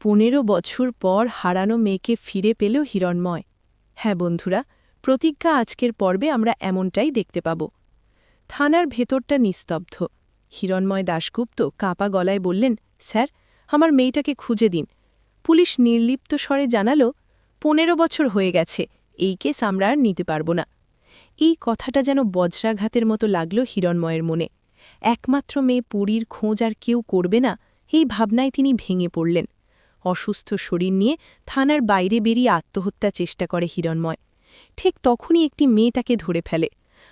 15 বছর পর হারানো মেয়েকে ফিরে পেল হিরণময়। হ্যাঁ বন্ধুরা, প্রতিজ্ঞা আজকের পর্বে আমরা এমনটাই দেখতে পাব। থানার ভেতরটা নিস্তব্ধ। হিরণময় দাশগুপ্ত কাঁপা গলায় বললেন, স্যার, আমার মেয়েটাকে খুঁজে দিন। পুলিশ নির্লিপ্ত স্বরে জানাল, 15 বছর হয়ে গেছে, এই কেস আমরা আর নিতে পারব না। এই কথাটা যেন বজ্রাঘাতের মতো লাগল হিরণময়ের মনে। একমাত্র মেয়ে পুরীর খোঁজ আর কেউ করবে না, এই ভাবনায় তিনি ভেঙে পড়লেন। অসুস্থ শরীর নিয়ে থানার বাইরে বেরিয়ে আত্মহত্যা চেষ্টা করে হিরণময়। ঠিক তখনই একটি মেয়েটাকে ধরে ফেলে।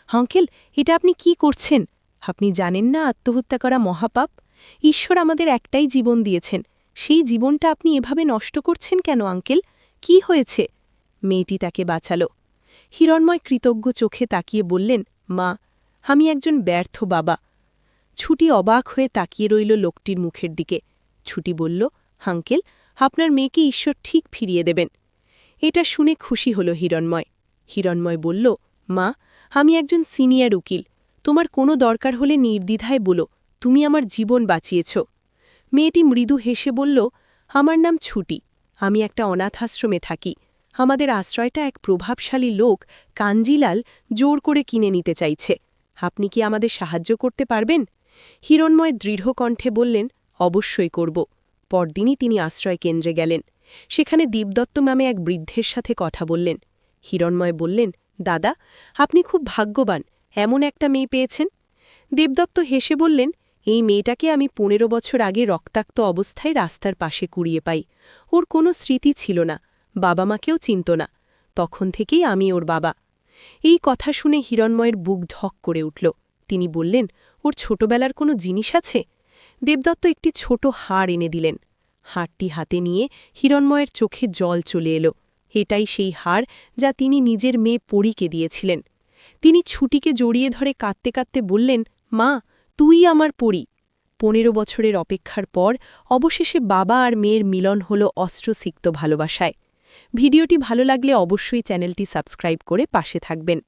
আঙ্কেল, এটা আপনি কি করছেন? আপনি জানেন না আত্মহত্যা করা মহাপাপ? ঈশ্বর আমাদের একটাই জীবন দিয়েছেন, সেই জীবনটা আপনি এভাবে নষ্ট করছেন কেন আঙ্কেল? কি হয়েছে? মেয়েটি তাকে বাঁচাল। হিরণময় কৃতজ্ঞ চোখে তাকিয়ে বললেন, মা, আমি একজন ব্যর্থ বাবা। ছুটি অবাক হয়ে তাকিয়ে রইল লোকটির মুখের দিকে। ছুটি বলল, আঙ্কেল, আপনার মেয়েকে ঈশ্বর ঠিক ফিরিয়ে দেবেন। এটা শুনে খুশি হল হিরণময়। হিরণময় বলল, মা, আমি একজন সিনিয়র উকিল, তোমার কোনো দরকার হলে নির্দ্বিধায় বলো, তুমি আমার জীবন বাঁচিয়েছ। মেয়েটি মৃদু হেসে বলল, আমার নাম ছুটি, আমি একটা অনাথাশ্রমে থাকি। আমাদের আশ্রয়টা এক প্রভাবশালী লোক কাঞ্জিলাল জোর করে কিনে নিতে চাইছে। আপনি কি আমাদের সাহায্য করতে পারবেন? হিরণময় দৃঢ় কণ্ঠে বললেন, অবশ্যই করব। পরদিনই তিনি আশ্রয় কেন্দ্রে গেলেন। সেখানে দীপদত্ত নামে এক বৃদ্ধের সাথে কথা বললেন। হিরণময় বললেন, দাদা, আপনি খুব ভাগ্যবান, এমন একটা মেয়ে পেয়েছেন। দেবদত্ত হেসে বললেন, এই মেয়েটাকে আমি 15 বছর আগে রক্তাক্ত অবস্থায় রাস্তার পাশে কুড়িয়ে পাই। ওর কোনো স্মৃতি ছিল না, বাবা মাকেও চিনত না। তখন থেকেই আমি ওর বাবা। এই কথা শুনে হিরণময়ের বুক ধক করে উঠল। তিনি বললেন, ওর ছোটবেলার কোনো জিনিস আছে? দেবদত্ত একটি ছোট হাড় এনে দিলেন। হাড়টি হাতে নিয়ে হিরণময়ের চোখে জল চলে এলো। এটাই সেই হাড় যা তিনি নিজের মেয়ে পরীকে দিয়েছিলেন। তিনি ছুটিকে জড়িয়ে ধরে কাঁদতে কাঁদতে বললেন, মা, তুই আমার পরী। 15 বছরের অপেক্ষার পর অবশেষে বাবা আর মেয়ের মিলন হল অস্ত্রসিক্ত ভালোবাসায়। ভিডিওটি ভালো লাগলে অবশ্যই চ্যানেলটি সাবস্ক্রাইব করে পাশে থাকবেন।